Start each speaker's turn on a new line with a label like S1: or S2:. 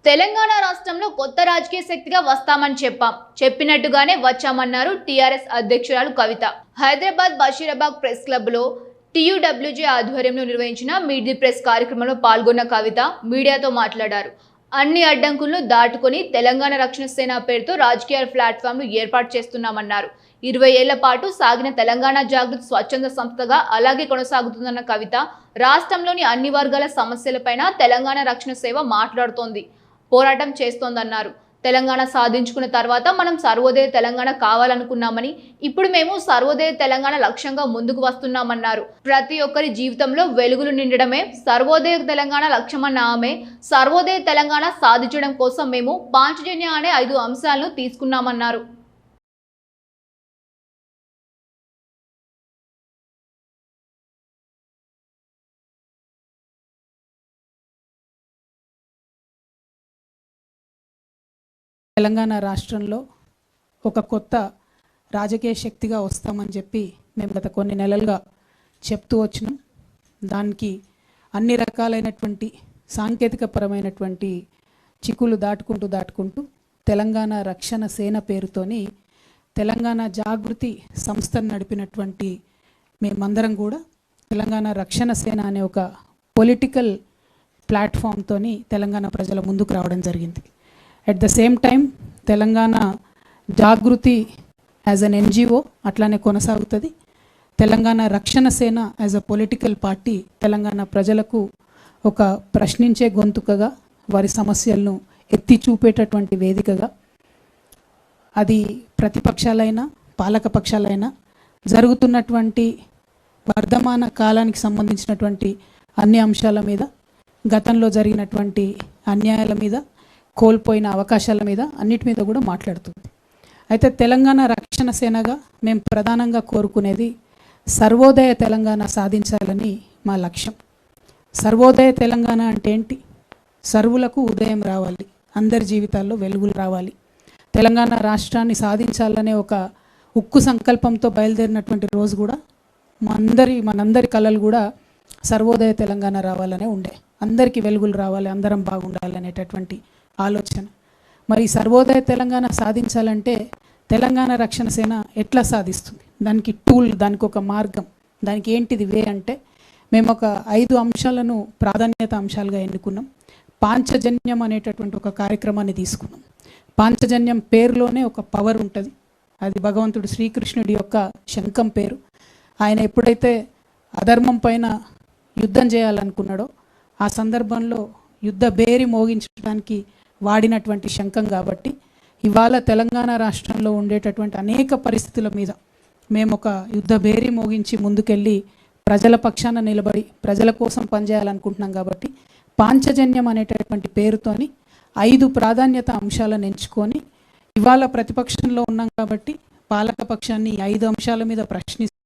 S1: తెలంగాణ రాష్ట్రంలో కొత్త రాజకీయ శక్తిగా వస్తామని చెప్పినట్టుగానే వచ్చామన్నారు టీఆర్ఎస్ అధ్యక్షురాలు కవిత. హైదరాబాద్ బషీరాబాద్ ప్రెస్ క్లబ్ లో టీయూడబ్ల్యూజే ఆధ్వర్యంలో నిర్వహించిన మీట్ ది ప్రెస్ కార్యక్రమంలో పాల్గొన్న కవిత మీడియాతో మాట్లాడారు. అన్ని అడ్డంకులను దాటుకొని తెలంగాణ రక్షణ సేన పేరుతో రాజకీయ ప్లాట్ఫామ్ను ఏర్పాటు చేస్తున్నామన్నారు. 20 ఏళ్ల పాటు సాగిన తెలంగాణ జాగృతి స్వచ్ఛంద సంస్థగా అలాగే కొనసాగుతుందన్న కవిత, రాష్ట్రంలోని అన్ని వర్గాల సమస్యలపైన తెలంగాణ రక్షణ సేవ మాట్లాడుతోంది, పోరాటం చేస్తోందన్నారు. తెలంగాణ సాధించుకున్న తర్వాత మనం సర్వోదయ తెలంగాణ కావాలనుకున్నామని, ఇప్పుడు మేము సర్వోదయ తెలంగాణ లక్ష్యంగా ముందుకు వస్తున్నామన్నారు. ప్రతి ఒక్కరి జీవితంలో వెలుగులు నిండడమే సర్వోదయ తెలంగాణ లక్ష్యమన్న ఆమె, సర్వోదయ తెలంగాణ సాధించడం కోసం మేము పాంచజన్య అనే 5 అంశాలను తీసుకున్నామన్నారు.
S2: తెలంగాణ రాష్ట్రంలో ఒక కొత్త రాజకీయ శక్తిగా వస్తామని చెప్పి మేము గత కొన్ని నెలలుగా చెప్తూ వచ్చినాం. దానికి అన్ని రకాలైనటువంటి సాంకేతికపరమైనటువంటి చిక్కులు దాటుకుంటూ తెలంగాణ రక్షణ సేన పేరుతోని తెలంగాణ జాగృతి సంస్థను నడిపినటువంటి మేమందరం కూడా తెలంగాణ రక్షణ సేన అనే ఒక పొలిటికల్ ప్లాట్ఫామ్తోని తెలంగాణ ప్రజల ముందుకు రావడం జరిగింది. At the same time Telangana Jagruthi as an NGO అట్లానే కొనసాగుతుంది. Telangana Rakshana Sena as a political party Telangana ప్రజలకు ఒక ప్రశ్నించే గొంతుకగా, వారి సమస్యలను ఎత్తి చూపేటటువంటి వేదికగా, అది ప్రతిపక్షాలైనా పాలక పక్షాలైనా జరుగుతున్నటువంటి వర్ధమాన కాలానికి సంబంధించినటువంటి అన్ని అంశాల మీద, గతంలో జరిగినటువంటి అన్యాయాల మీద, కోల్పోయిన అవకాశాల మీద, అన్నిటి మీద కూడా మాట్లాడుతుంది. అయితే తెలంగాణ రక్షణ సేనగా మేము ప్రధానంగా కోరుకునేది సర్వోదయ తెలంగాణ సాధించాలని మా లక్ష్యం. సర్వోదయ తెలంగాణ అంటే ఏంటి? సర్వులకు ఉదయం రావాలి, అందరి జీవితాల్లో వెలుగులు రావాలి. తెలంగాణ రాష్ట్రాన్ని సాధించాలనే ఒక ఉక్కు సంకల్పంతో బయలుదేరినటువంటి రోజు కూడా మనందరి కళలు కూడా సర్వోదయ తెలంగాణ రావాలనే ఉండే. అందరికీ వెలుగులు రావాలి, అందరం బాగుండాలి అనేటటువంటి ఆలోచన. మరి సర్వోదయ తెలంగాణ సాధించాలంటే తెలంగాణ రక్షణ సేన ఎట్లా సాధిస్తుంది? దానికి టూల్, దానికి ఒక మార్గం, దానికి ఏంటిది వే అంటే మేము ఒక 5 అంశాలను ప్రాధాన్యత అంశాలుగా ఎన్నుకున్నాం. పాంచజన్యం అనేటటువంటి ఒక కార్యక్రమాన్ని తీసుకున్నాం. పాంచజన్యం పేరులోనే ఒక పవర్ ఉంటుంది. అది భగవంతుడు శ్రీకృష్ణుడి యొక్క శంఖం పేరు. ఆయన ఎప్పుడైతే అధర్మం పైన యుద్ధం చేయాలనుకున్నాడో ఆ సందర్భంలో యుద్ధ బేరి మోగించడానికి వాడినటువంటి శంఖం. కాబట్టి ఇవాళ తెలంగాణ రాష్ట్రంలో ఉండేటటువంటి అనేక పరిస్థితుల మీద మేము ఒక యుద్ధ బేరి మోగించి ముందుకెళ్ళి ప్రజల పక్షాన నిలబడి ప్రజల కోసం పనిచేయాలనుకుంటున్నాం. కాబట్టి పాంచజన్యం అనేటటువంటి పేరుతోని 5 ప్రాధాన్యత అంశాలను ఎంచుకొని ఇవాళ ప్రతిపక్షంలో ఉన్నాం కాబట్టి పాలక పక్షాన్ని 5 అంశాల మీద ప్రశ్నిస్తూ